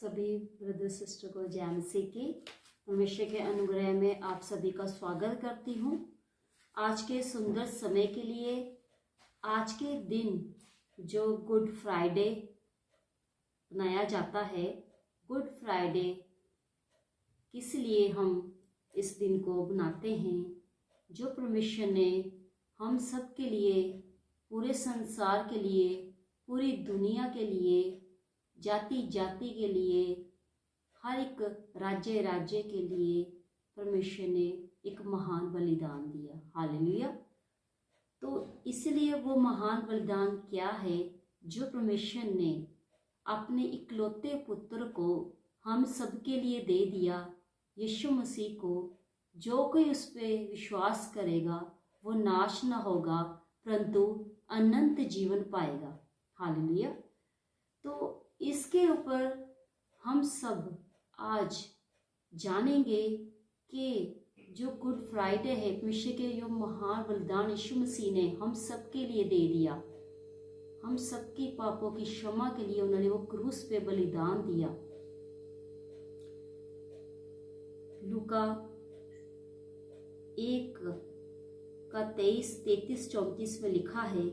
सभी brother sister को जय मसीह की परमेश्वर के अनुग्रह में आप सभी का स्वागत करती हूँ। आज के सुंदर समय के लिए आज के दिन जो गुड फ्राइडे मनाया जाता है, गुड फ्राइडे किस लिए हम इस दिन को बनाते हैं? जो परमेश्वर ने हम सब के लिए, पूरे संसार के लिए, पूरी दुनिया के लिए, जाति जाति के लिए, हर एक राज्य राज्य के लिए परमेश्वर ने एक महान बलिदान दिया। हालेलुया। तो इसलिए वो महान बलिदान क्या है? जो परमेश्वर ने अपने इकलौते पुत्र को हम सबके लिए दे दिया, यीशु मसीह को। जो कोई उस पर विश्वास करेगा वो नाश न होगा परंतु अनंत जीवन पाएगा। हालेलुया। तो इसके ऊपर हम सब आज जानेंगे कि जो गुड फ्राइडे है, परमेश्वर के जो महान बलिदान यीशु मसीह ने हम सबके लिए दे दिया, हम सबकी पापों की क्षमा के लिए उन्होंने वो क्रूस पे बलिदान दिया। लूका 1:23-34 में लिखा है,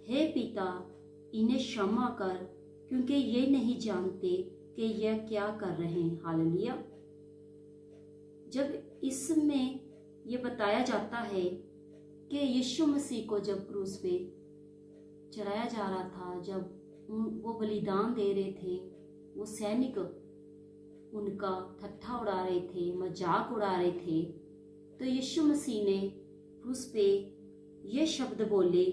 हे पिता इन्हें क्षमा कर क्योंकि ये नहीं जानते कि यह क्या कर रहे हैं। हालेलुया। जब इसमें ये बताया जाता है कि यीशु मसीह को जब क्रूस पे चढ़ाया जा रहा था, जब वो बलिदान दे रहे थे, वो सैनिक उनका ठट्ठा उड़ा रहे थे, मजाक उड़ा रहे थे, तो यीशु मसीह ने क्रूस पे ये शब्द बोले,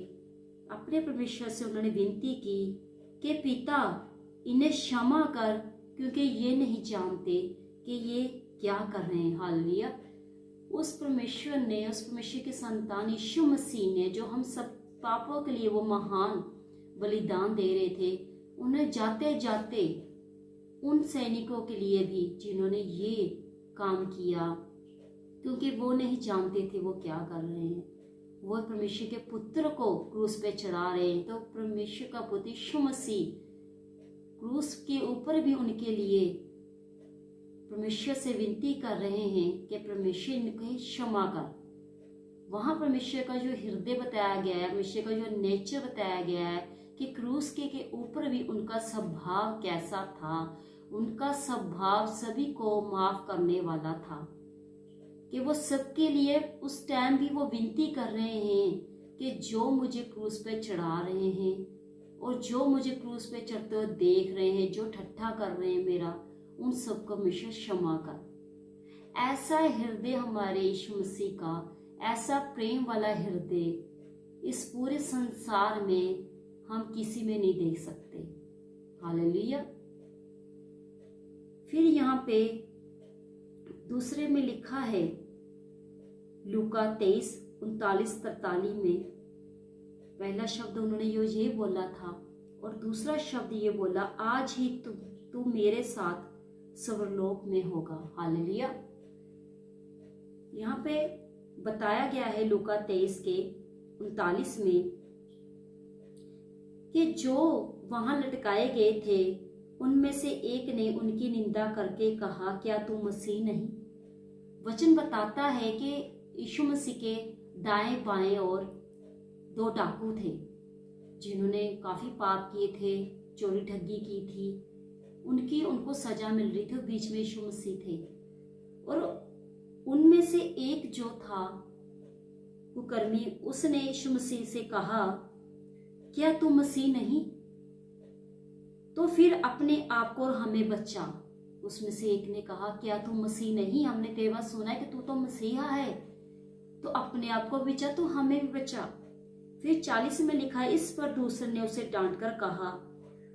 अपने परमेश्वर से उन्होंने विनती की कि पिता इन्हें क्षमा कर क्योंकि ये नहीं जानते कि ये क्या कर रहे हैं। हालेलुया। उस परमेश्वर ने, उस परमेश्वर के संतान यीशु मसीह ने, जो हम सब पापों के लिए वो महान बलिदान दे रहे थे, उन्हें जाते जाते उन सैनिकों के लिए भी जिन्होंने ये काम किया, क्योंकि वो नहीं जानते थे वो क्या कर रहे हैं, वो परमेश्वर के पुत्र को क्रूस पे चढ़ा रहे हैं। तो परमेश्वर का पुत्र यीशु मसीह क्रूस के ऊपर भी उनके लिए परमेश्वर से विनती कर रहे हैं कि परमेश्वर इनको क्षमा कर। वहां परमेश्वर का जो हृदय बताया गया है, परमेश्वर का जो नेचर बताया गया है कि क्रूस के ऊपर भी उनका स्वभाव कैसा था। उनका स्वभाव सभी को माफ करने वाला था, कि वो सबके लिए उस टाइम भी वो विनती कर रहे हैं कि जो मुझे क्रूस पे चढ़ा रहे हैं और जो मुझे क्रूस पे चढ़ते हुए देख रहे हैं, जो ठट्ठा कर रहे हैं मेरा, उन सबको हमेशा क्षमा कर। ऐसा हृदय हमारे यीशु मसीह का, ऐसा प्रेम वाला हृदय इस पूरे संसार में हम किसी में नहीं देख सकते। हालेलुया। फिर यहाँ पे दूसरे में लिखा है, लूका 23:39-43 में पहला शब्द उन्होंने ये बोला था और दूसरा शब्द ये बोला, आज ही तू मेरे साथ स्वर्गलोक में होगा। हालेलुया। यहाँ पे बताया गया है लूका 23:39 में कि जो वहां लटकाए गए थे उनमें से एक ने उनकी निंदा करके कहा, क्या तू मसीह नहीं? वचन बताता है कि यीशु मसीह के दाएं बाएं और 2 डाकू थे जिन्होंने काफी पाप किए थे, चोरी ठगी की थी, उनको सजा मिल रही थी, बीच में यीशु मसीह थे। और उनमें से एक जो था कुकर्मी, उसने यीशु मसीह से कहा, क्या तू मसीह नहीं? तो फिर अपने आप को और हमें बचा। उसमें से एक ने कहा, क्या तू मसीह नहीं? हमने तेरी बात सुना है कि तू तो मसीहा है, तो अपने आप को बचा तो हमें भी बचा। फिर 40 में लिखा है, इस पर दूसरे ने उसे डांट कर कहा,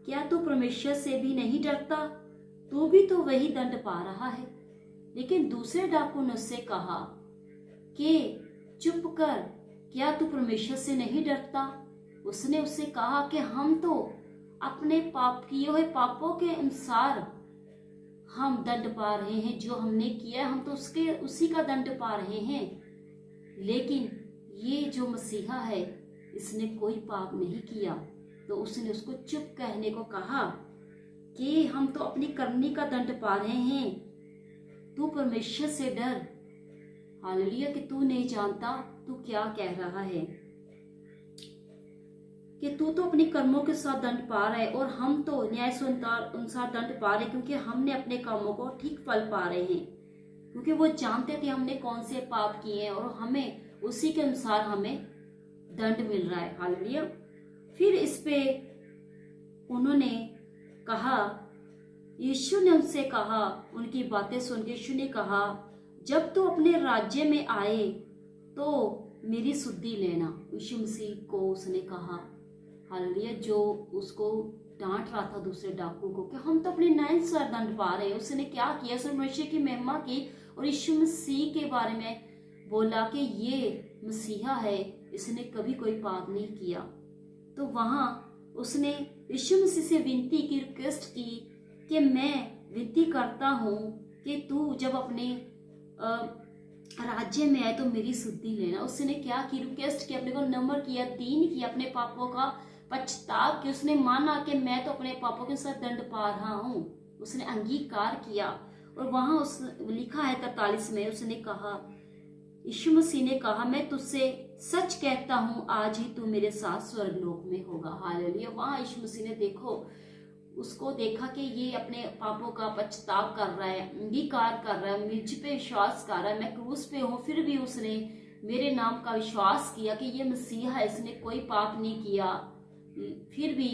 क्या तू परमेश्वर से भी नहीं डरता? तू भी तो वही दंड पा रहा है। लेकिन दूसरे डाकू ने उससे कहा कि चुप कर, क्या तू परमेश्वर से नहीं डरता? उसने उससे कहा कि हम तो अपने पाप किए हुए पापों के अनुसार हम दंड पा रहे हैं, जो हमने किया हम तो उसी का दंड पा रहे हैं। लेकिन ये जो मसीहा है इसने कोई पाप नहीं किया। तो उसने उसको चुप कहने को कहा कि हम तो अपनी करनी का दंड पा रहे हैं, तू परमेश्वर से डर। हालेलुया, कि तू नहीं जानता तू क्या कह रहा है, कि तू तो अपनी कर्मों के साथ दंड पा रहा है और हम तो न्याय से अनुसार दंड पा रहे, क्योंकि हमने अपने कामों को ठीक फल पा रहे हैं, क्योंकि वो जानते थे हमने कौन से पाप किए हैं और हमें उसी के अनुसार हमें दंड मिल रहा है। हालेलुया। फिर इस पे उन्होंने कहा, यीशु ने उनसे कहा, उनकी बातें सुन के यीशु ने कहा, जब तू अपने राज्य में आए तो मेरी सुधि लेना। यीशु मसीह को उसने कहा, हालेलुया, जो उसको डांट रहा था दूसरे डाकू को कि हम तो अपने न्यायानुसार दंड पा रहे हैं, उसने क्या किया, उसने मनुष्य की महिमा की और यीशु मसीह के बारे में बोला कि ये मसीहा है, इसने कभी कोई पाप नहीं किया। तो वहां उसने यीशु मसीह से विनती की, रिक्वेस्ट की कि मैं विनती करता हूं कि तू जब अपने राज्य में आए तो मेरी सुधि लेना। उसने क्या की, रिक्वेस्ट की, अपने को नम्र किया, दीन किया, अपने पापों का पछताव किया। उसने माना कि मैं तो अपने पापों के साथ दंड पा रहा हूँ, उसने अंगीकार किया। और वहां उस लिखा है 43 में, उसने कहा, यीशु मसीह ने कहा, मैं तुझसे सच कहता हूँ आज ही तू मेरे साथ स्वर्गलोक में होगा। हालेलुया। वहां यीशु मसीह ने उसको देखा कि ये अपने पापों का पछताव कर रहा है, अंगीकार कर रहा है, मुझ पे विश्वास कर रहा है, मैं क्रूस पे हूँ, फिर भी उसने मेरे नाम का विश्वास किया कि ये मसीहा है, इसने कोई पाप नहीं किया, फिर भी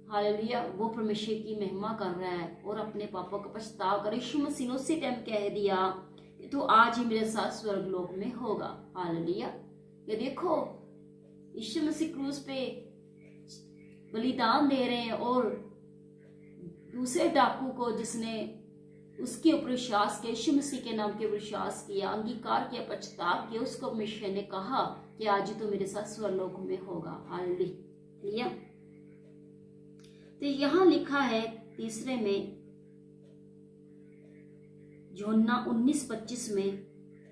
हालेलुया वो परमेश्वर की महिमा कर रहा है और अपने पापों का पछताव कर। यीशु मसीह ने उसी टाइम कह दिया कि तू आज ही मेरे साथ स्वर्गलोक में होगा। हालेलुया। ये देखो, यीशु मसीह क्रूस पे बलिदान दे रहे हैं और दूसरे डाकू को, जिसने उसके ऊपर विश्वास किया, यीशु मसीह के नाम के विश्वास किया, अंगीकार किया, पछताव किया, उसको परमेश्वर ने कहा कि आज ही तो मेरे साथ स्वर्गलोक में होगा। हालेलुया। तो यहां लिखा है तीसरे में, यूहन्ना 19:25 में,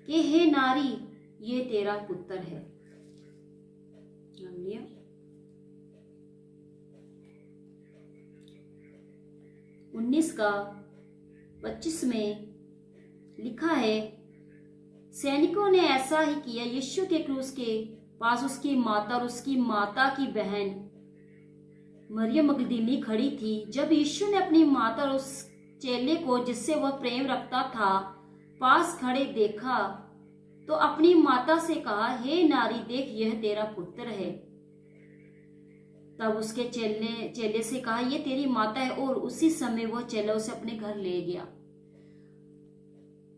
कि हे नारी ये तेरा पुत्र है। 19:25 में लिखा है, सैनिकों ने ऐसा ही किया। यीशु के क्रूस के पास उसकी माता और उसकी माता की बहन मरियम मगदलीनी खड़ी थी। जब यीशु ने अपनी माता और उस चेले को, जिससे वह प्रेम रखता था, पास खड़े देखा तो अपनी माता से कहा, हे नारी देख यह तेरा पुत्र है। तब उसके चेले से कहा, ये तेरी माता है, और उसी समय वह चेला उसे अपने घर ले गया।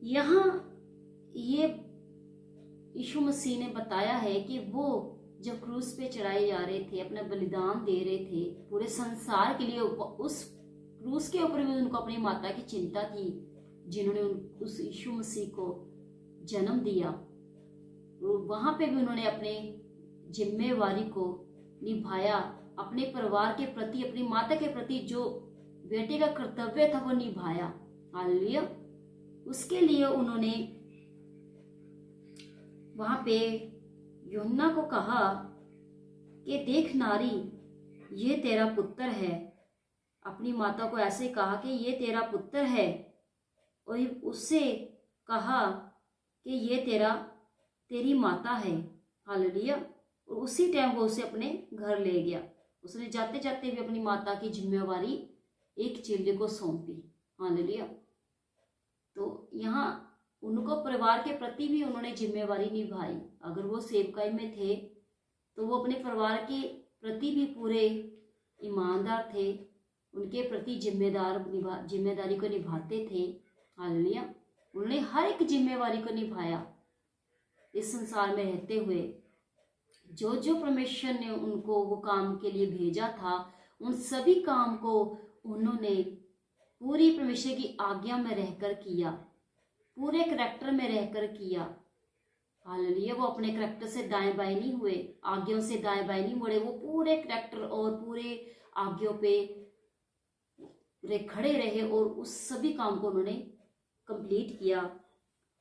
यहाँ ये यीशु मसीह ने बताया है कि वो जब क्रूस पे चढ़ाए जा रहे थे, अपना बलिदान दे रहे थे पूरे संसार के लिए, उस क्रूस के ऊपर भी उनको अपनी माता की चिंता थी, जिन्होंने उस यीशु मसीह को जन्म दिया। वहां पे भी उन्होंने अपने जिम्मेवारी को निभाया, अपने परिवार के प्रति, अपनी माता के प्रति जो बेटे का कर्तव्य था वो निभाया। हालेलुया। उसके लिए उन्होंने वहां पे यूहन्ना को कहा कि देख नारी ये तेरा पुत्र है। अपनी माता को ऐसे कहा कि ये तेरा पुत्र है, और उससे कहा कि ये तेरी माता है। हालेलुया। और उसी टाइम वो उसे अपने घर ले गया। उसने जाते जाते भी अपनी माता की जिम्मेवारी एक चेले को सौंपी। हालेलुया। तो यहाँ उनको परिवार के प्रति भी उन्होंने जिम्मेवारी निभाई। अगर वो सेवकाई में थे तो वो अपने परिवार के प्रति भी पूरे ईमानदार थे, उनके प्रति जिम्मेदारी को निभाते थे। हालेलुया। उन्होंने हर एक जिम्मेवारी को निभाया। इस संसार में रहते हुए जो जो परमेश्वर ने उनको वो काम के लिए भेजा था, उन सभी काम को उन्होंने पूरी परमेश्वर की आज्ञा में रहकर किया, पूरे करैक्टर में रहकर किया। हालेलुया। वो अपने करैक्टर से दाएं बाएं नहीं हुए, आज्ञाओं से दाएं बाएं नहीं मुड़े, वो पूरे करैक्टर और पूरे आज्ञाओं पे खड़े रहे और उस सभी काम को उन्होंने कंप्लीट किया।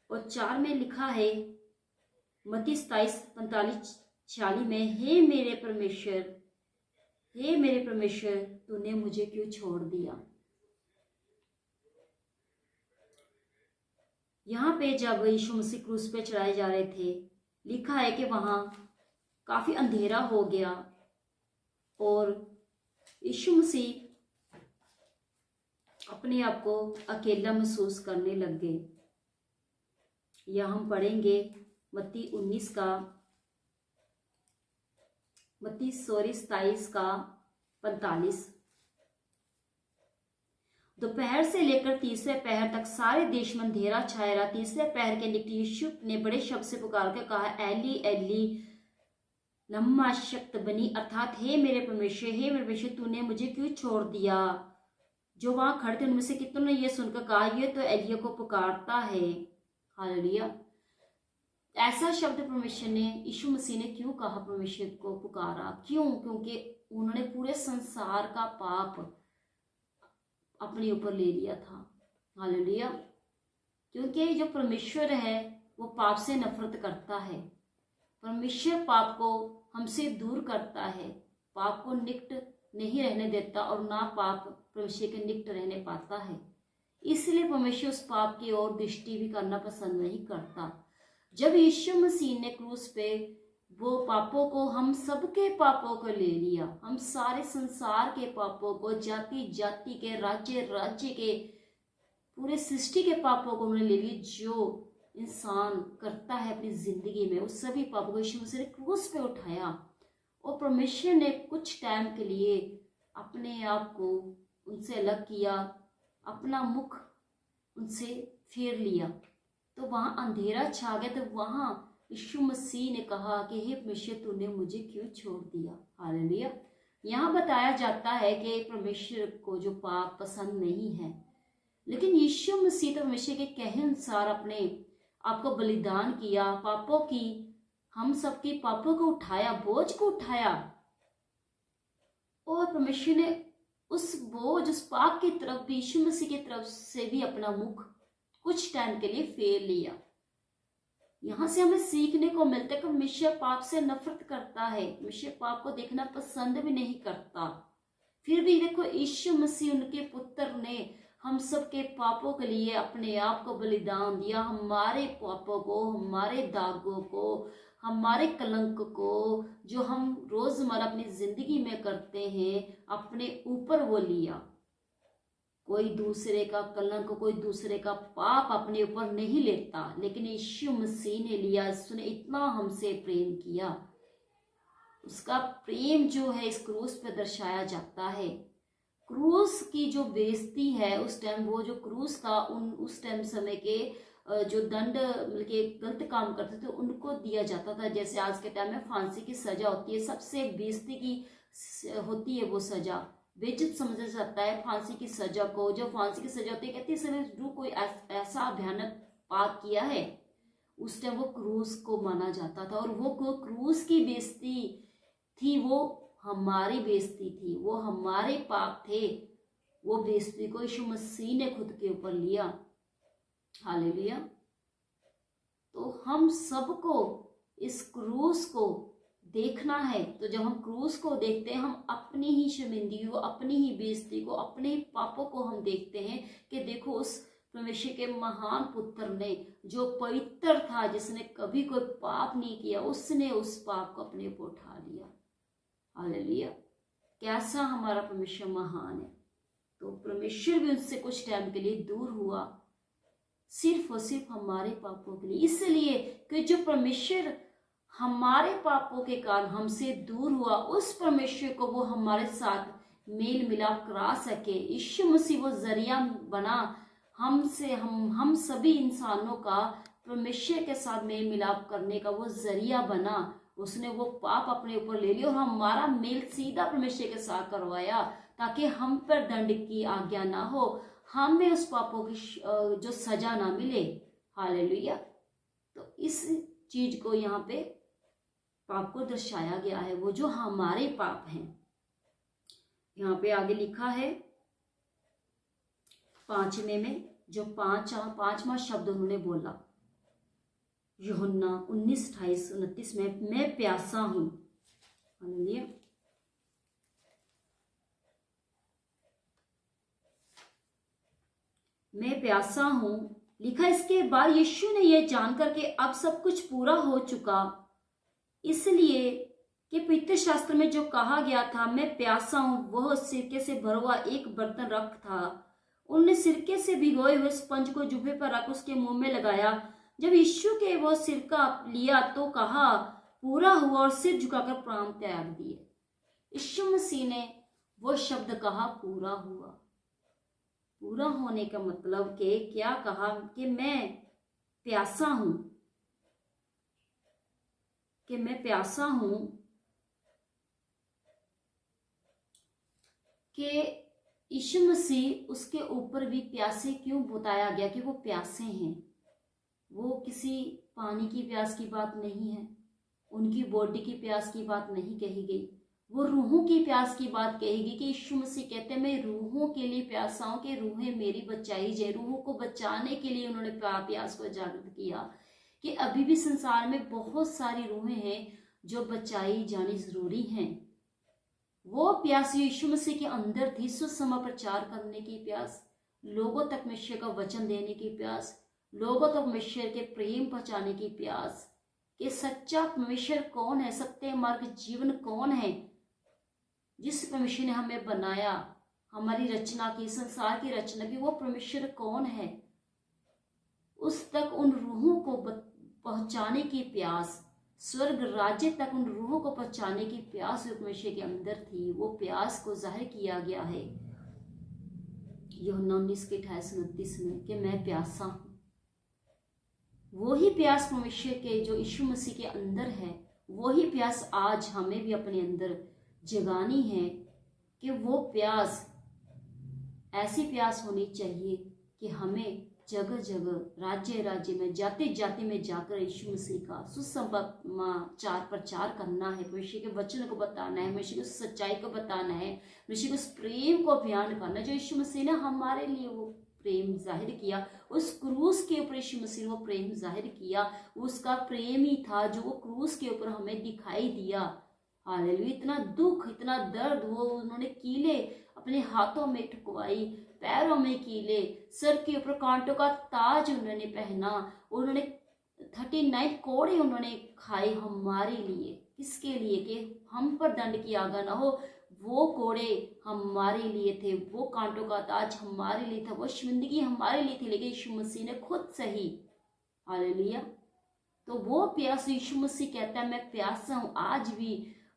और 4 में लिखा है, मत्ती 27:45-46 में, हे मेरे परमेश्वर तूने मुझे क्यों छोड़ दिया। यहाँ पे जब यीशु मसीह क्रूस पे चढ़ाए जा रहे थे, लिखा है कि वहां काफी अंधेरा हो गया और यीशु मसीह अपने आप को अकेला महसूस करने लग गए। यह हम पढ़ेंगे मत्ती 27 का 45। दोपहर से लेकर तीसरे पहर तक सारे देश में अंधेरा छाया रहा। तीसरे पहर के निकट यीशु ने बड़े शब्द से पुकार कर कहा, एली एली लम्मा शक्तबनी, अर्थात हे मेरे परमेश्वर तूने मुझे क्यों छोड़ दिया। जो वहां खड़े थे उनमें से कितनों ने यह सुनकर कहा, यह तो एलिया को पुकारता है। हालेलुया। ऐसा शब्द परमेश्वर ने, यीशु मसीह ने क्यों कहा, परमेश्वर को पुकारा, क्यों? क्योंकि उन्होंने पूरे संसार का पाप अपने ऊपर ले लिया था। हालेलुया। क्योंकि जो परमेश्वर है वो पाप से नफरत करता है। परमेश्वर पाप को हमसे दूर करता है, पाप को निकट नहीं रहने देता और ना पाप परमेश्वर के निकट रहने पाता है। इसलिए परमेश्वर उस पाप की ओर दृष्टि भी करना पसंद नहीं करता। जब यीशु मसीह ने क्रूस पे वो पापों को, हम सबके पापों को ले लिया, हम सारे संसार के पापों को, जाति जाति के, राज्य राज्य के, पूरे सृष्टि के पापों को उन्होंने ले लिया। जो इंसान करता है अपनी जिंदगी में, उस सभी पापों को यीशु मसीह ने क्रूस पे उठाया और परमेश्वर ने कुछ टाइम के लिए अपने आप को उनसे अलग किया, अपना मुख उनसे फेर लिया। तो वहां अंधेरा छा गया। तो वहां यीशु मसीह ने कहा कि हे परमेश्वर तूने मुझे क्यों छोड़ दिया। हालेलुया। यहाँ बताया जाता है कि परमेश्वर को जो पाप पसंद नहीं है, लेकिन यीशु मसीह तो परमेश्वर के कहे अनुसार अपने आपको बलिदान किया, पापों की, हम सबके पापों को उठाया, बोझ को उठाया, और परमेश्वर ने उस बोझ, उस पाप की तरफ भी, यीशु मसीह की तरफ से भी अपना मुख कुछ टाइम के लिए फेर लिया। यहां से हमें सीखने को मिलता है कि परमेश्वर पाप से नफरत करता है, परमेश्वर पाप को देखना पसंद भी नहीं करता। फिर भी देखो यीशु मसीह उनके पुत्र ने हम सबके पापों के लिए अपने आप को बलिदान दिया। हमारे पापों को, हमारे दागों को, हमारे कलंक को, जो हम रोजमर्रा अपनी जिंदगी में करते हैं, अपने ऊपर वो लिया। कोई दूसरे का कलंक, कोई दूसरे का पाप अपने ऊपर नहीं लेता, लेकिन यीशु मसीह ने लिया। उसने इतना हमसे प्रेम किया, उसका प्रेम जो है इस क्रूस पे दर्शाया जाता है। क्रूस की जो बेइज्जती है उस टाइम, वो जो क्रूस था उस टाइम समय के जो दंड मिलके गलत काम करते थे उनको दिया जाता था। जैसे आज के टाइम में फांसी की सजा होती है, सबसे बेइज्जती की होती है वो सजा, बेइज्जत समझा जाता है फांसी की सजा को। जब फांसी की सजा होती है, कहती है जो कोई ऐसा भयानक पाप किया है, उस टाइम वो क्रूस को माना जाता था। और वो क्रूस की बेइज्जती थी, वो हमारी बेइज्जती थी, वो हमारे पाप थे। वो बेइज्जती को यीशु मसीह ने खुद के ऊपर लिया। हालेलुया। तो हम सबको इस क्रूस को देखना है। तो जब हम क्रूस को देखते हैं, हम अपनी ही शर्मिंदगी को, अपनी ही बेइज्जती को, अपने ही पापों को हम देखते हैं कि देखो उस परमेश्वर के महान पुत्र ने, जो पवित्र था, जिसने कभी कोई पाप नहीं किया, उसने उस पाप को अपने ऊपर उठा लिया। हालेलुया। कैसा हमारा परमेश्वर महान है। तो परमेश्वर भी उनसे कुछ टाइम के लिए दूर हुआ, सिर्फ और सिर्फ हमारे पापों के लिए। इसलिए कि जो परमेश्वर हमारे पापों के कारण हमसे दूर हुआ, उस परमेश्वर को वो हमारे साथ मेल मिलाप करा सके। यीशु मसीह वो जरिया बना हमसे, हम सभी इंसानों का परमेश्वर के साथ मेल मिलाप करने का वो जरिया बना। उसने वो पाप अपने ऊपर ले लिया और हमारा मेल सीधा परमेश्वर के साथ करवाया, ताकि हम पर दंड की आज्ञा ना हो, हमें उस पापों की जो सजा ना मिले। हालेलुया। तो इस चीज को यहाँ पे पाप को दर्शाया गया है, वो जो हमारे पाप हैं। यहाँ पे आगे लिखा है 5वें में, जो पांचवा शब्द उन्होंने बोला, यूहन्ना 19:28-29 में, मैं प्यासा हूं। हालेलुया। मैं प्यासा हूं, लिखा इसके बाद यीशु ने यह जानकर के अब सब कुछ पूरा हो चुका, इसलिए कि पवित्र शास्त्र में जो कहा गया था, मैं प्यासा हूं, वह सिरके से भरा हुआ एक बर्तन रख था। उन्होंने सिरके से भिगोए हुए स्पंज को जुबे पर रख उसके मुंह में लगाया। जब यीशु के वो सिरका लिया तो कहा पूरा हुआ, और सिर झुकाकर प्राण त्याग दिए। यीशु मसीह ने वो शब्द कहा पूरा हुआ। पूरा होने का मतलब कि क्या कहा कि मैं प्यासा हूं, कि मैं प्यासा हूं, कि यीशु मसीह उसके ऊपर भी प्यासे क्यों बताया गया कि वो प्यासे हैं। वो किसी पानी की प्यास की बात नहीं है, उनकी बॉडी की प्यास की बात नहीं कही गई, वो रूहों की प्यास की बात कहेगी कि यीशु मसीह कहते हैं मैं रूहों के लिए प्यासा हूं कि रूहें मेरी बचाई जाए। रूहों को बचाने के लिए उन्होंने प्यास को जागृत किया कि अभी भी संसार में बहुत सारी रूहें हैं जो बचाई जानी जरूरी हैं। वो प्यास यीशु मसीह के अंदर थी, सुसमाचार करने की प्यास, लोगों तक मसीह का वचन देने की प्यास, लोगों तक मसीह के प्रेम पहुंचाने की प्यास कि सच्चा परमेश्वर कौन है, सत्य मार्ग जीवन कौन है, जिस परमेश्वर ने हमें बनाया, हमारी रचना की, संसार की रचना की, वो परमेश्वर कौन है, उस तक उन रूहों को पहुंचाने की प्यास, स्वर्ग राज्य तक उन रूहों को पहुंचाने की प्यास परमेश्वर के अंदर थी। वो प्यास को जाहिर किया गया है यूहन्ना 19:28-29 में कि मैं प्यासा हूं। वही प्यास परमेश्वर के जो यीशु मसीह के अंदर है, वही प्यास आज हमें भी अपने अंदर जगानी है कि वो प्यास, ऐसी प्यास होनी चाहिए कि हमें जगह जगह, राज्य राज्य में, जाति जाति में जाकर यीशु मसीह का सुसमाचार प्रचार करना है, परमेश्वर के वचन को बताना है, परमेश्वर की सच्चाई को बताना है, परमेश्वर के उस प्रेम को बयान करना जो यीशु मसीह ने हमारे लिए वो प्रेम जाहिर किया। उस क्रूस के ऊपर यीशु मसीह ने वो प्रेम जाहिर किया, उसका प्रेम ही था जो वो क्रूस के ऊपर हमें दिखाई दिया। हालेलुया। इतना दुख, इतना दर्द, वो उन्होंने कीले अपने हाथों में ठुकवाई, पैरों में कीले, सर के ऊपर कांटों का ताज उन्होंने पहना, उन्होंने 39 कोड़े उन्होंने खाए हमारे लिए। किसके लिए? कि हम पर दंड की आज्ञा ना हो। वो कोड़े हमारे लिए थे, वो कांटों का ताज हमारे लिए था, वो शर्मिंदगी हमारे लिए थी, लेकिन यीशु मसीह ने खुद सही। हालेलुया। तो वो प्यास यीशु मसीह कहता है मैं प्यासा हूं। आज भी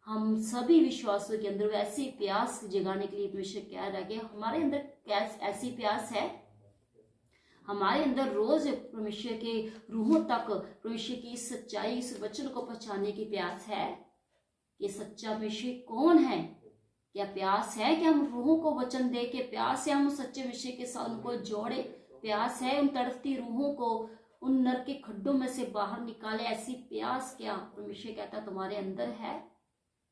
हम सभी विश्वासों के अंदर वैसी प्यास जगाने के लिए परमेश्वर कह रहा है कि हमारे अंदर ऐसी प्यास है, हमारे अंदर रोज परमेश्वर के रूहों तक परमेश्वर की सच्चाई, इस वचन को पहुंचाने की प्यास है कि सच्चा परमेश्वर कौन है। क्या प्यास है कि हम रूहों को वचन दे के, प्यास है हम सच्चे विषय के साथ उनको जोड़े, प्यास है उन तड़पती रूहों को उन नर के खड्डों में से बाहर निकाले। ऐसी प्यास क्या परमेश्वर कहता तुम्हारे अंदर है?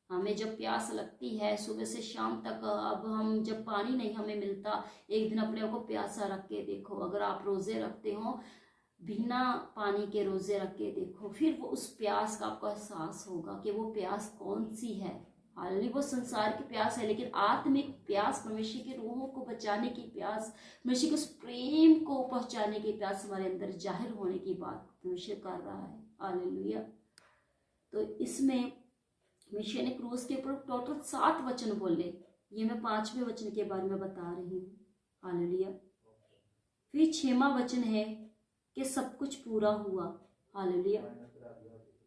हमें जब प्यास लगती है सुबह से शाम तक, अब हम जब पानी नहीं हमें मिलता, एक दिन अपने को प्यासा रख के देखो। अगर आप रोजे रखते हो, बिना पानी के रोजे रख के देखो, फिर वो उस प्यास का आपको एहसास होगा कि वो प्यास कौन सी है। हालांकि वो संसार की प्यास है, लेकिन आत्मिक प्यास, परमेश्वर की रूहों को बचाने की प्यास, परमेश्वर के उस प्रेम को पहुंचाने की प्यास हमारे अंदर जाहिर होने की बात परमेश्वर कर रहा है। हालेलुया। तो इसमें परमेश्वर ने क्रूस के ऊपर टोटल 7 वचन बोले। ये मैं 5वें वचन के बारे में बता रही हूँ। हालेलुया। फिर 6वां वचन है कि सब कुछ पूरा हुआ। हालेलुया।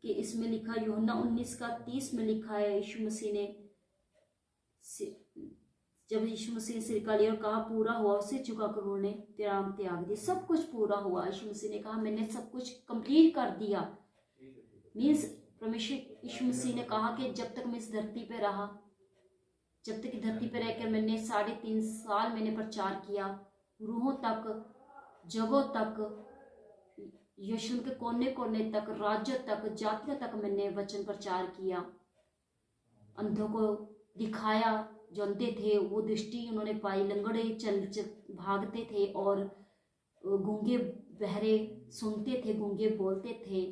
कि इसमें लिखा, यूहन्ना 19:30 में लिखा है, यीशु मसीह ने जब यीशु मसीह ने सिरका लिया और कहा पूरा हुआ, उसे झुकाकर उन्होंने प्राण त्याग दिया। सब कुछ पूरा हुआ। यीशु मसीह ने कहा मैंने सब कुछ कंप्लीट कर दिया। मीन्स परमेश्वर यीशु मसीह ने कहा कि जब तक मैं इस धरती पे रहा, जब तक धरती पे रहकर मैंने 3.5 साल मैंने प्रचार किया, रूहों तक, जगहों तक, यीशु के कोने कोने तक, राज्यों तक, जातियों तक मैंने वचन प्रचार किया। अंधों को दिखाया, जो अंधे थे वो दृष्टि उन्होंने पाई, लंगड़े चल भागते थे, और गूंगे बहरे सुनते थे, गूंगे बोलते थे,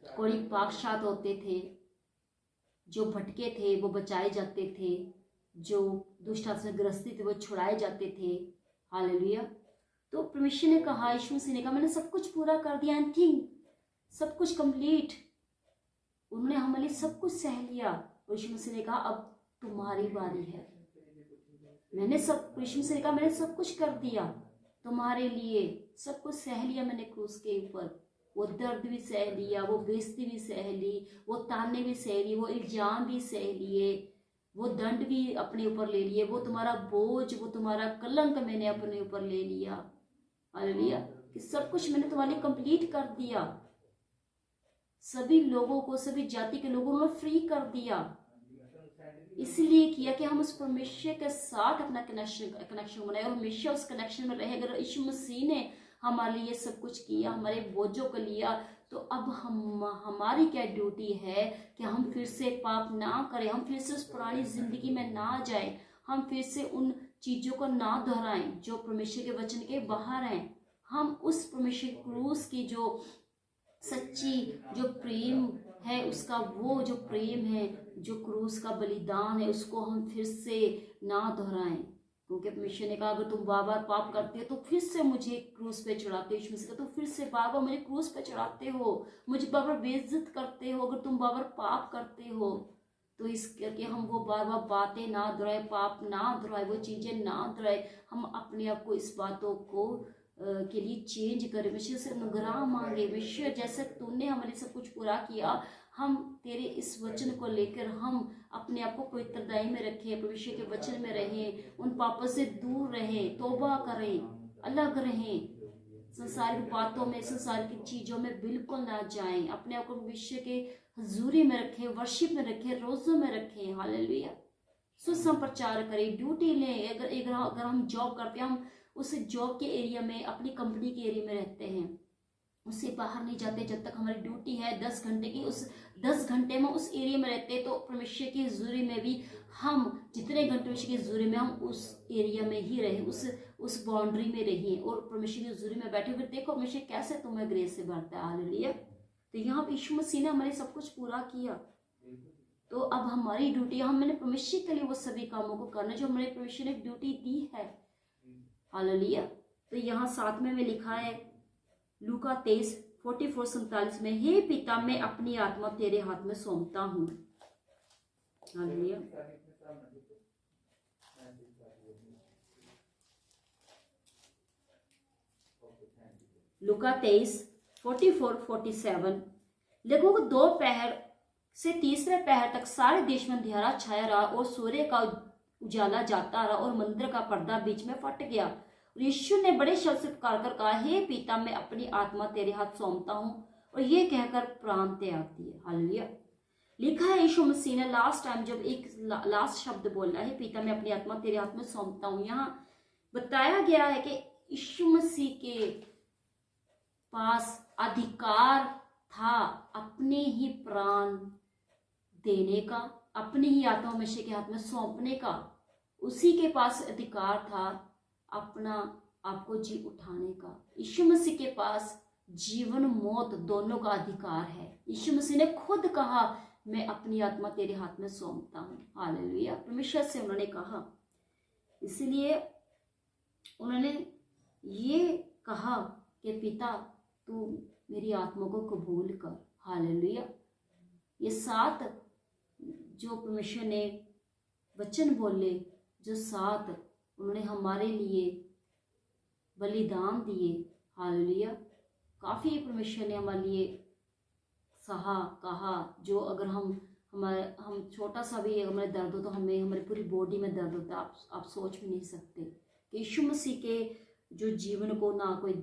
कोई पाकशात होते थे, जो भटके थे वो बचाए जाते थे, जो दुष्ट आत्मा से ग्रसित थे वो छुड़ाए जाते थे। हालेलुया। तो परमेश्वर ने कहा, यीशु मसीह ने कहा, मैंने सब कुछ पूरा कर दिया, एनीथिंग, सब कुछ कंप्लीट। उन्होंने हमारे लिए सब कुछ सह लिया। और यीशु मसीह ने कहा अब तुम्हारी बारी है। यीशु मसीह ने कहा मैंने सब कुछ कर दिया तुम्हारे लिए, सब कुछ सह लिया मैंने क्रूस के ऊपर। वो दर्द भी सह लिया, वो बेइज्जती भी सह ली, वो ताने भी सह लिए, वो इल्जाम भी सह लिए, वो दंड भी अपने ऊपर ले लिए, वो तुम्हारा बोझ, वो तुम्हारा कलंक मैंने अपने ऊपर ले लिया। हालेलुया, कि सब कुछ मैंने तुम्हारे लिए कंप्लीट कर दिया। सभी लोगों को, सभी जाति के लोगों को फ्री कर दिया। इसलिए किया कि हम उस परमेश्वर के साथ अपना कनेक्शन बनाए और हमेशा उस कनेक्शन में रहे। अगर यीशु मसीह ने हमारे लिए सब कुछ किया, हमारे बोझों को लिया, तो अब हमारी क्या ड्यूटी है कि हम फिर से पाप ना करें, हम फिर से उस पुरानी जिंदगी में ना जाएं, हम फिर से उन चीजों को ना दोहराएं जो परमेश्वर के वचन के बाहर हैं। हम उस परमेश्वर क्रूस की जो सच्ची जो प्रेम है, उसका वो जो प्रेम है, जो क्रूस का बलिदान है, उसको हम फिर से ना दोहराएं। क्योंकि परमेश्वर ने कहा अगर तुम बार बार पाप करते हो तो फिर से मुझे क्रूस पे चढ़ाते हो। यीशु मसीह तो फिर से बार बार मुझे क्रूस पे चढ़ाते हो, मुझे बार बार बेइज्जत करते हो अगर तुम बार बार पाप करते हो। तो इस करके हम वो बार बार बातें ना दोहराए, पाप ना दोहराए, वो चीजें ना दोहराए। हम अपने आप को इस बातों को के लिए चेंज करें, विश्व से अनुग्रह मांगे। विश्व जैसे तूने हमारे सब कुछ पूरा किया, हम तेरे इस वचन को लेकर हम अपने आप को पवित्रताई में रखें, परमेश्वर के वचन में रहें, उन पापों से दूर रहें, तौबा करें, अलग रहें, संसारिक बातों में, संसारिक चीजों में बिल्कुल ना जाएं। अपने आप को विश्व के हजूरी में रखें, वर्शिप में रखें, रोजों में रखें। हालेलुया, सुसमाचार करें, ड्यूटी लें। अगर हम जॉब करते हैं, हम उस जॉब के एरिया में, अपनी कंपनी के एरिया में रहते हैं, उससे बाहर नहीं जाते जब तक हमारी ड्यूटी है 10 घंटे की। उस 10 घंटे में उस एरिया में रहते हैं, तो परमेश्वर की हजूरी में भी हम जितने घंटे परमेश्वर की हजूरी में, हम उस एरिया में ही रहें, उस बाउंड्री में रहिए और परमेश्वर की हजूरी में बैठे। फिर देखो परमेश्वर कैसे तुम्हें ग्रेस से भरता है। हालेलुया। तो यहाँ पे यीशु मसीह ने हमारे सब कुछ पूरा किया। तो अब हमारी ड्यूटी, हमने परमेश्वर के लिए वो सभी कामों को करना जो हमारे परमेश्वर ने ड्यूटी दी है। हालेलुया। तो यहाँ 7 में लिखा है लूका 23:44-47 में, हे पिता मैं अपनी आत्मा तेरे हाथ में सौंपता हूँ। हालेलुया। लूका 23:44-47, लगभग 2 पहर से तीसरे पहर तक सारे देश में अंधेरा छाया रहा और सूर्य का उजाला जाता रहा और मंदिर का पर्दा बीच में फट गया। यीशु ने बड़े शब्द से पुकार कर कहा, हे पिता मैं अपनी आत्मा तेरे हाथ सौंपता हूँ, और ये कहकर प्राण त्याग दिए। हालेलुया। लिखा है यीशु मसीह ने लास्ट टाइम जब एक लास्ट शब्द बोला है, पिता मैं अपनी आत्मा तेरे हाथ में सौंपता हूँ, यहाँ बताया गया है कि यीशु मसीह के पास अधिकार था अपने ही प्राण देने का, अपनी ही आत्मा मसीह के हाथ में सौंपने का। उसी के पास अधिकार था अपना आपको जी उठाने का। यीशु मसीह के पास जीवन मौत दोनों का अधिकार है। यीशु मसीह ने खुद कहा मैं अपनी आत्मा तेरे हाथ में सौंपता हूँ। हालेलुया। परमेश्वर से उन्होंने कहा, इसलिए उन्होंने ये कहा कि पिता तू मेरी आत्मा को कबूल कर। हालेलुया। ये 7 जो परमेश्वर ने वचन बोले, जो 7 उन्होंने हमारे लिए बलिदान दिए। हालेलुया। काफी परमेश्वर ने हमारे लिए सहा कहा, जो अगर हम छोटा सा भी हमारे दर्द हो तो हमें हमारी पूरी बॉडी में दर्द होता है। आप सोच भी नहीं सकते कि यीशु मसीह के जो जीवन को ना कोई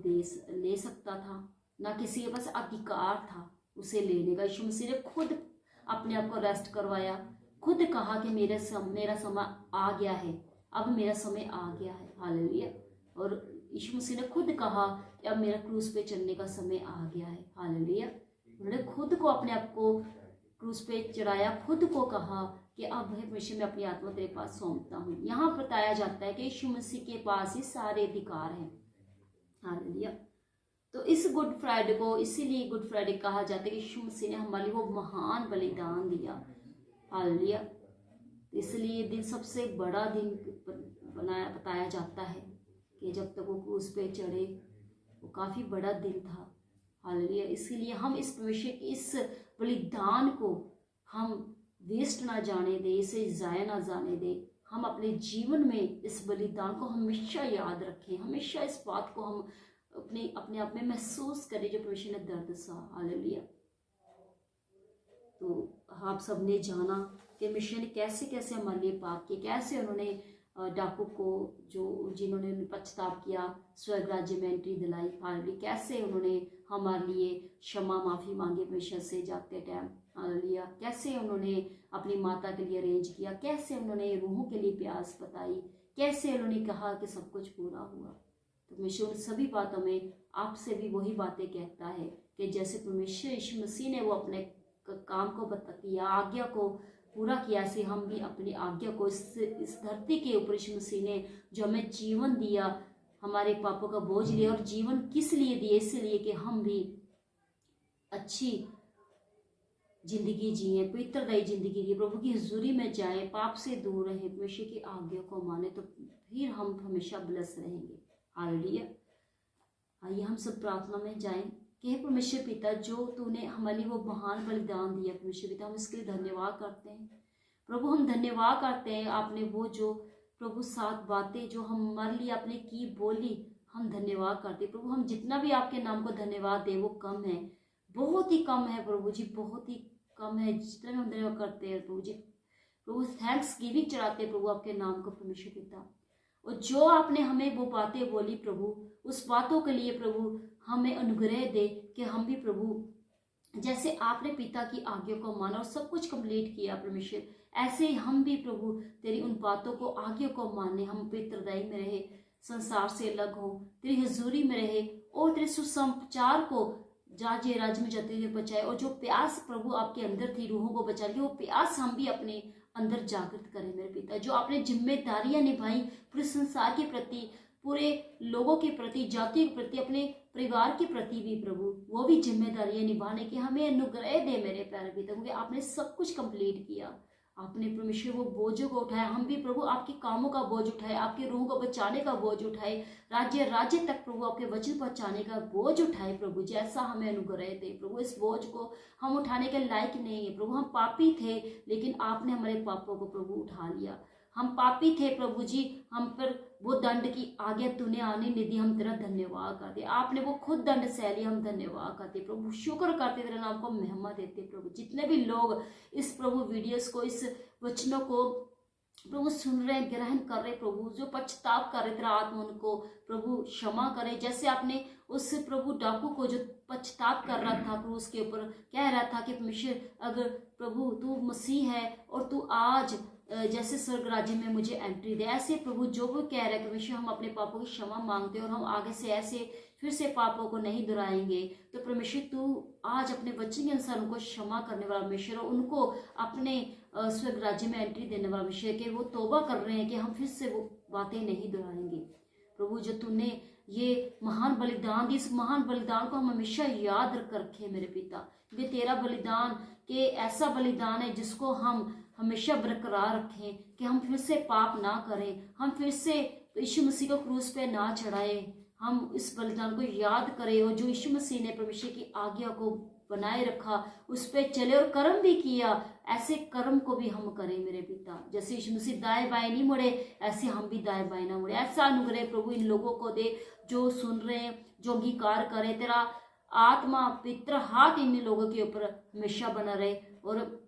ले सकता था, ना किसी के पास अधिकार था उसे लेने का। यीशु मसीह ने खुद अपने आप को रेस्ट करवाया, खुद कहा कि मेरा समय आ गया है, अब मेरा समय आ गया है। हालेलुया। और यीशु मसीह ने खुद कहा कि अब मेरा क्रूस पे चलने का समय आ गया है। हालेलुया। उन्होंने खुद को अपने आप को क्रूस पे चढ़ाया, खुद को कहा कि अब परमेश्वर मैं अपनी आत्मा तेरे पास सौंपता हूँ। यहाँ बताया जाता है कि यीशु मसीह के पास ही सारे अधिकार हैं। हालेलुया। तो इस गुड फ्राइडे को इसीलिए गुड फ्राइडे कहा जाता है कि यीशु मसीह ने हमारे लिए वो महान बलिदान दिया। हालेलुया। इसलिए दिन सबसे बड़ा दिन बताया जाता है। कि जब तक वो क्रूस पे चढ़े, वो काफ़ी बड़ा दिन था। हालेलुया। इसीलिए हम इस परमेश्वर के इस बलिदान को हम वेस्ट ना जाने दें, इसे ज़ाया ना जाने दें। हम अपने जीवन में इस बलिदान को हमेशा याद रखें, हमेशा इस बात को हम अपने आप में महसूस करें जो परमेश्वर ने दर्द सहा। हालेलुया। तो आप सबने जाना कि परमेश्वर ने कैसे कैसे हमारे लिए पाप किए, कैसे उन्होंने डाकू को जिन्होंने पछताव किया स्वर्ग राज्य में एंट्री दिलाई। हालेलुया। कैसे उन्होंने हमारे लिए क्षमा माफ़ी मांगी परमेश्वर से जाते टाइम। हालेलुया। कैसे उन्होंने अपनी माता के लिए अरेंज किया, कैसे उन्होंने रूहों के लिए प्यास बताई, कैसे उन्होंने कहा कि सब कुछ पूरा हुआ। तो परमेश्वर उन सभी बातों में आपसे भी वही बातें कहता है कि जैसे परमेश्वर यीशु मसीह ने वो अपने काम को किया, आज्ञा को पूरा किया, ऐसे हम भी अपनी आज्ञा को इस धरती के ऊपर यीशु मसीह ने जो हमें जीवन दिया, हमारे पापों का बोझ लिया। और जीवन किस लिए दिए? इसलिए कि हम भी अच्छी जिंदगी जिए, पवित्रदायी जिंदगी जिए, प्रभु की हुजूरी में जाए, पाप से दूर रहे, परमेश्वर की आज्ञा को माने, तो फिर हम हमेशा ब्लेस रहेंगे। हालेलुया। आइए हम सब प्रार्थना में जाएं कि हे परमेश्वर पिता, जो तूने हमारे लिए वो महान बलिदान दिया परमेश्वर पिता, हम इसके लिए धन्यवाद करते हैं प्रभु। हम धन्यवाद करते हैं आपने वो जो प्रभु 7 बातें जो हमारे लिए आपने की बोली, हम धन्यवाद करते हैं प्रभु। हम जितना भी आपके नाम को धन्यवाद दें वो कम है, बहुत ही कम है प्रभु जी, बहुत ही कम है जितना भी हम धन्यवाद करते हैं प्रभु जी। प्रभु थैंक्स गिविंग चढ़ाते हैं प्रभु आपके नाम को परमेश्वर पिता। और जो आपने हमें वो बातें बोली प्रभु, उस बातों के लिए प्रभु हमें अनुग्रह दे कि हम भी प्रभु जैसे आपने पिता की आज्ञा को माना और सब कुछ कंप्लीट किया परमेश्वर, ऐसे ही हम भी प्रभु तेरी उन बातों को आज्ञा को माने, हम पवित्रदायी में रहे, संसार से अलग हो, तेरी हजूरी में रहे और तेरे सुसमाचार को जाजे राज्य में जाते हुए बचाए। और जो प्यास प्रभु आपके अंदर थी रूहों को बचा ली, वो प्यास हम भी अपने अंदर जागृत करें मेरे पिता। जो आपने जिम्मेदारियां निभाई पूरे संसार के प्रति, पूरे लोगों के प्रति, जातियों के प्रति, अपने परिवार के प्रति भी प्रभु, वो भी जिम्मेदारियां निभाने की हमें अनुग्रह दे मेरे प्यारे पिता, क्योंकि आपने सब कुछ कंप्लीट किया। आपने परमेश्वर वो बोझों को उठाया, हम भी प्रभु आपके कामों का बोझ उठाए, आपके रूह को बचाने का बोझ उठाए, राज्य तक प्रभु आपके वचन पहुंचाने का बोझ उठाए प्रभु। जैसा हमें अनुग्रह दे प्रभु, इस बोझ को हम उठाने के लायक नहीं है प्रभु, हम पापी थे लेकिन आपने हमारे पापों को प्रभु उठा लिया। हम पापी थे प्रभु जी, हम पर वो दंड की आज्ञा तूने आने नहीं दी, हम तेरा धन्यवाद करते। आपने वो खुद दंड सह लिया, हम धन्यवाद करते प्रभु, शुक्र करते, तेरे नाम को महिमा देते प्रभु। जितने भी लोग इस प्रभु वीडियोस को, इस वचनों को प्रभु सुन रहे, ग्रहण कर रहे प्रभु, जो पछताव कर रहे, तेरा आत्मा उनको प्रभु क्षमा करे। जैसे आपने उस प्रभु डाकू को जो पछताव कर रहा था प्रभु, उसके ऊपर कह रहा था कि परमेश्वर अगर प्रभु तू मसीह है और तू आज जैसे स्वर्ग राज्य में मुझे एंट्री दे, ऐसे प्रभु जो वो कह रहे हैं परमेश्वर, हम अपने पापों की क्षमा मांगते हैं और हम आगे से ऐसे फिर से पापों को नहीं दोहराएंगे। तो परमेश्वर तू आज अपने बच्चे के अनुसार उनको क्षमा करने वाला परमेश्वर, और उनको अपने स्वर्ग राज्य में एंट्री देने वाला परमेश्वर, के वो तौबा कर रहे हैं कि हम फिर से वो बातें नहीं दोहराएंगे प्रभु। जो तूने ये महान बलिदान दी, इस महान बलिदान को हम हमेशा याद रखें मेरे पिता, क्योंकि तेरा बलिदान के ऐसा बलिदान है जिसको हम हमेशा बरकरार रखें कि हम फिर से पाप ना करें, हम फिर से यीशु मसीह को क्रूस पे ना चढ़ाए, हम इस बलिदान को याद करें। और जो यीशु मसीह ने परमेश्वर की आज्ञा को बनाए रखा, उस पे चले और कर्म भी किया, ऐसे कर्म को भी हम करें मेरे पिता। जैसे यीशु मसीह दाएं बाएं नहीं मुड़े, ऐसे हम भी दाएं बाएं ना मुड़े। ऐसा अनुग्रह प्रभु इन लोगों को दे जो सुन रहे हैं, जो अंगीकार करें। तेरा आत्मा पित्र हाथ इन लोगों के ऊपर हमेशा बना रहे और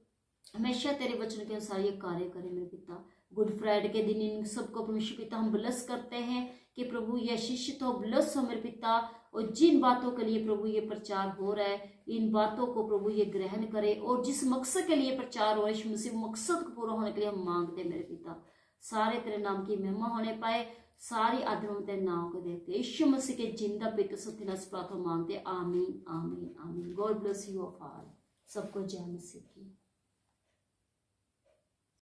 हमेशा तेरे वचन के अनुसार ये कार्य करे मेरे पिता। गुड फ्राइडे के दिन इन सबको परमेश्वर पिता हम ब्लेस करते हैं कि प्रभु ये शिष्य तो ब्लेस हो मेरे पिता, और जिन बातों के लिए प्रभु ये प्रचार हो रहा है, इन बातों को प्रभु ये ग्रहण करे, और जिस मकसद के लिए प्रचार हो रहा है उसी मकसद को पूरा होने के लिए हम मांगते मेरे पिता। सारे तेरे नाम की महिमा होने पाए, सारी आदर तेरे नाम को देते, यीशु मसीह के जिंदा पिता सत्य प्रार्थना मांगते। आमीन आमीन आमीन। God bless you of all. सबको जय मसीह की।